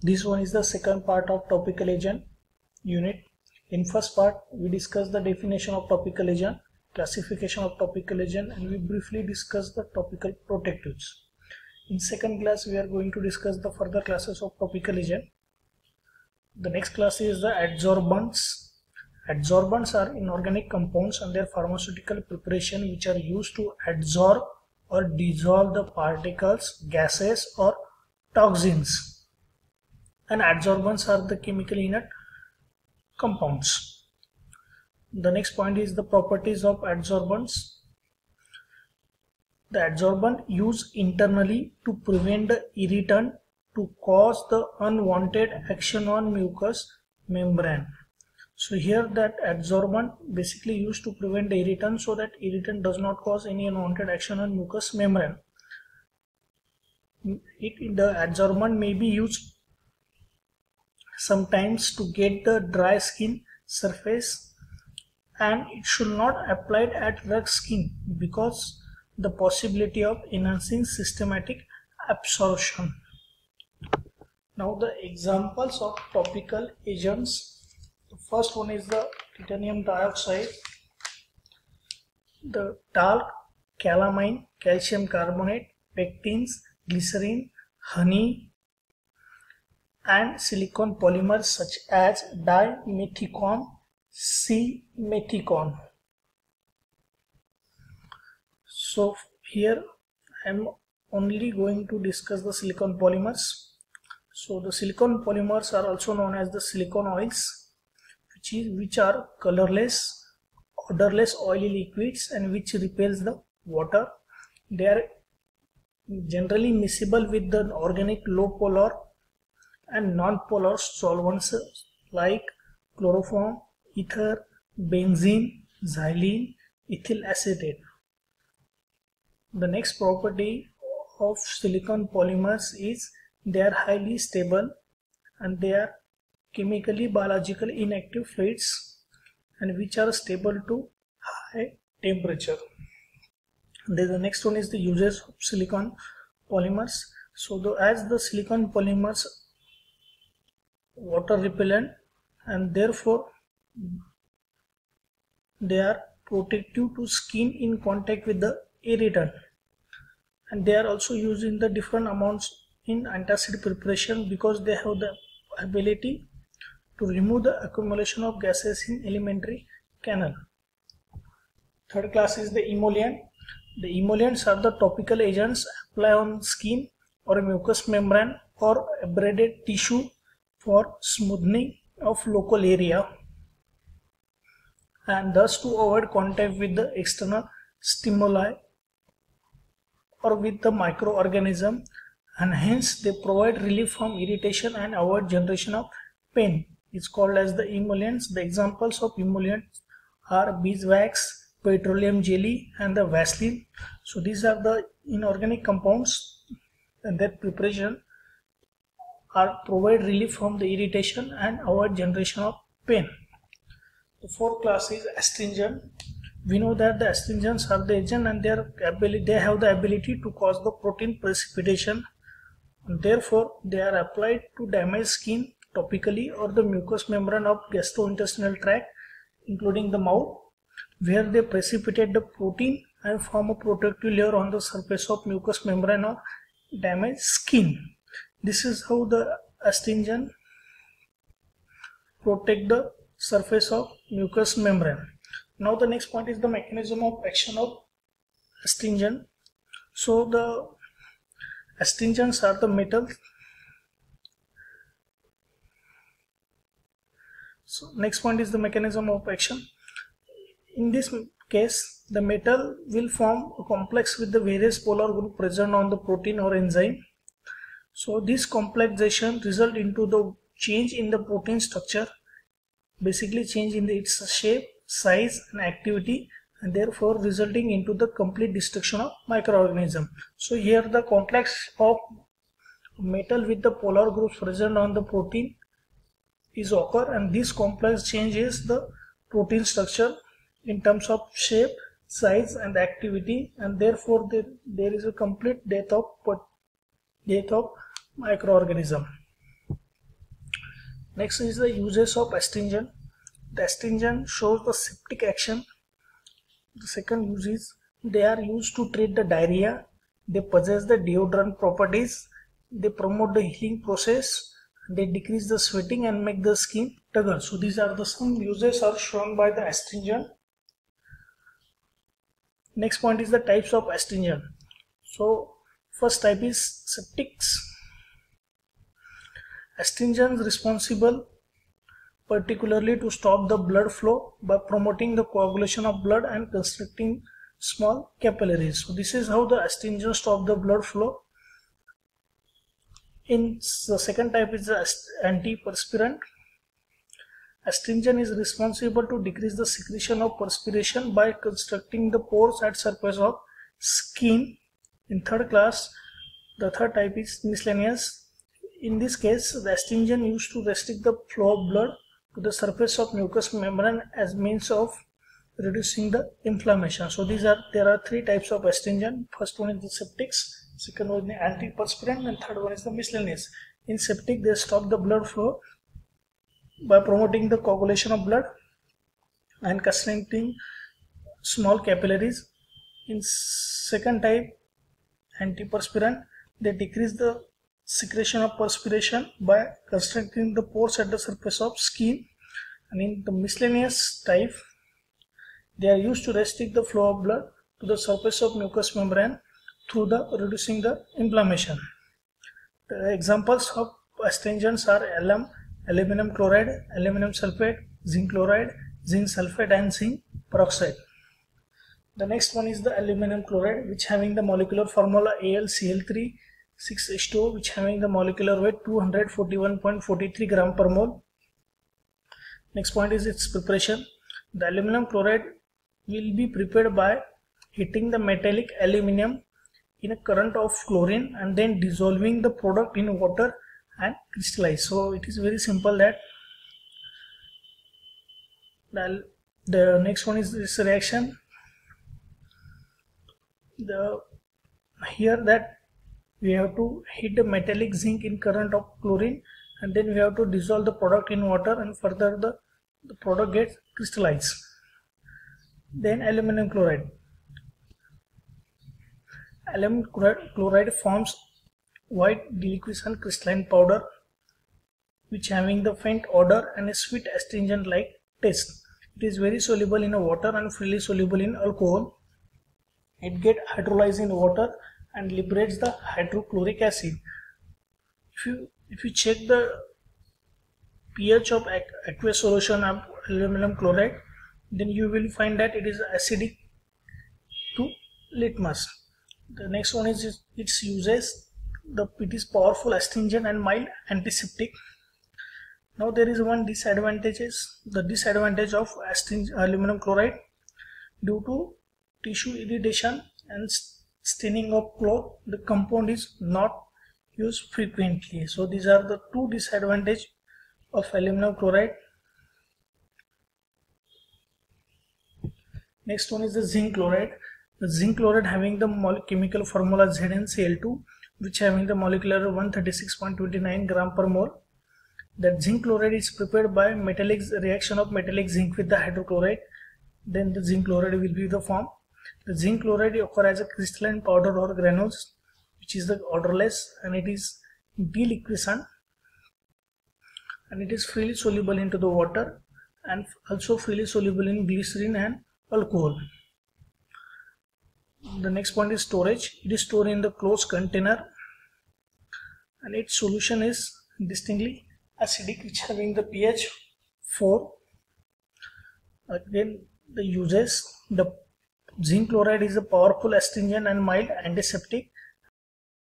This one is the second part of topical agent unit. In first part, we discussed the definition of topical agent, classification of topical agent, and we briefly discussed the topical protectives. In second class, we are going to discuss the further classes of topical agent. The next class is the adsorbents. Adsorbents are inorganic compounds and their pharmaceutical preparation which are used to adsorb or dissolve the particles, gases or toxins. And adsorbents are the chemically inert compounds. The next point is the properties of adsorbents. The adsorbent used internally to prevent the irritant to cause the unwanted action on mucous membrane. So here that adsorbent basically used to prevent the irritant so that irritant does not cause any unwanted action on mucous membrane. The adsorbent may be used sometimes to get the dry skin surface, and it should not applied at rough skin because the possibility of enhancing systematic absorption. Now the examples of topical agents. The first one is the titanium dioxide, the talc, calamine, calcium carbonate, pectins, glycerin, honey, and silicon polymers such as dimethicone, C-methicone. So here I am only going to discuss the silicon polymers. So the silicon polymers are also known as the silicon oils, which are colorless, odorless oily liquids and which repels the water. They are generally miscible with the organic low polar and non-polar solvents like chloroform, ether, benzene, xylene, ethyl acetate. The next property of silicon polymers is they are highly stable and they are chemically biologically inactive fluids and which are stable to high temperature. Then the next one is the uses of silicon polymers. So as the silicon polymers water repellent and therefore they are protective to skin in contact with the irritant, and they are also used in the different amounts in antacid preparation because they have the ability to remove the accumulation of gases in alimentary canal. Third class is the emollient. The emollients are the topical agents applied on skin or mucous membrane or abraded tissue for smoothing of local area and thus to avoid contact with the external stimuli or with the microorganism, and hence they provide relief from irritation and avoid generation of pain. It's called as the emollients. The examples of emollients are beeswax, petroleum jelly and the Vaseline. So these are the inorganic compounds and their preparation are provide relief from the irritation and avoid generation of pain. The fourth class is astringent. We know that the astringents are the agent and they have the ability to cause the protein precipitation, and therefore they are applied to damaged skin topically or the mucous membrane of gastrointestinal tract including the mouth, where they precipitate the protein and form a protective layer on the surface of mucous membrane of damaged skin. This is how the astringent protect the surface of mucous membrane. Now the next point is the mechanism of action of astringent. So the astringents are the metals. So next point is the mechanism of action. In this case, the metal will form a complex with the various polar group present on the protein or enzyme. So this complexation result into the change in the protein structure, basically change in its shape, size and activity, and therefore resulting into the complete destruction of microorganism. So here the complex of metal with the polar groups present on the protein is occur, and this complex changes the protein structure in terms of shape, size and activity, and therefore there is a complete death of microorganism. Next is the uses of astringent. The astringent shows the septic action. The second use is they are used to treat the diarrhea. They possess the deodorant properties. They promote the healing process. They decrease the sweating and make the skin tugger. So these are the some uses are shown by the astringent. Next point is the types of astringent. So first type is septics. Astringents responsible particularly to stop the blood flow by promoting the coagulation of blood and constricting small capillaries. So this is how the astringents stop the blood flow. In the second type is the antiperspirant. Astringent is responsible to decrease the secretion of perspiration by constricting the pores at surface of skin. In third class, the third type is miscellaneous. In this case, the astringent used to restrict the flow of blood to the surface of mucous membrane as means of reducing the inflammation. So there are three types of astringent. First one is the septics, second one is the antiperspirant, and third one is the miscellaneous. In septic, they stop the blood flow by promoting the coagulation of blood and constricting small capillaries. In second type, antiperspirant, they decrease the secretion of perspiration by constricting the pores at the surface of skin. And in the miscellaneous type, they are used to restrict the flow of blood to the surface of mucous membrane through the reducing the inflammation. The examples of astringents are alum, aluminum chloride, aluminum sulfate, zinc chloride, zinc sulfate, and zinc peroxide. The next one is the aluminum chloride, which having the molecular formula AlCl3 6H2O, which having the molecular weight 241.43 gram per mole. Next point is its preparation. The aluminum chloride will be prepared by heating the metallic aluminum in a current of chlorine and then dissolving the product in water and crystallize. So it is very simple that the next one is this reaction. Here that we have to heat the metallic zinc in current of chlorine and then we have to dissolve the product in water and further the product gets crystallized. Then aluminum chloride. Aluminum chloride forms white deliquescent crystalline powder which having the faint odor and a sweet astringent like taste. It is very soluble in water and freely soluble in alcohol. It gets hydrolyzed in water and liberates the hydrochloric acid. If you check the pH of aqueous solution of aluminum chloride, then you will find that it is acidic to litmus. The next one is its uses. It is powerful astringent and mild antiseptic. Now there is one disadvantage. The disadvantage of aluminum chloride due to tissue irritation and staining of cloth, the compound is not used frequently. So these are the two disadvantages of aluminum chloride. Next one is the zinc chloride. The zinc chloride having the chemical formula ZnCl2, which having the molecular 136.29 gram per mole. That zinc chloride is prepared by reaction of metallic zinc with the hydrochloride. Then the zinc chloride will be the form. The zinc chloride occurs as a crystalline powder or granules, which is the odorless, and it is deliquescent, and it is freely soluble into the water and also freely soluble in glycerin and alcohol. The next point is storage. It is stored in the closed container and its solution is distinctly acidic, which having the pH 4. Again, the uses. The zinc chloride is a powerful astringent and mild antiseptic.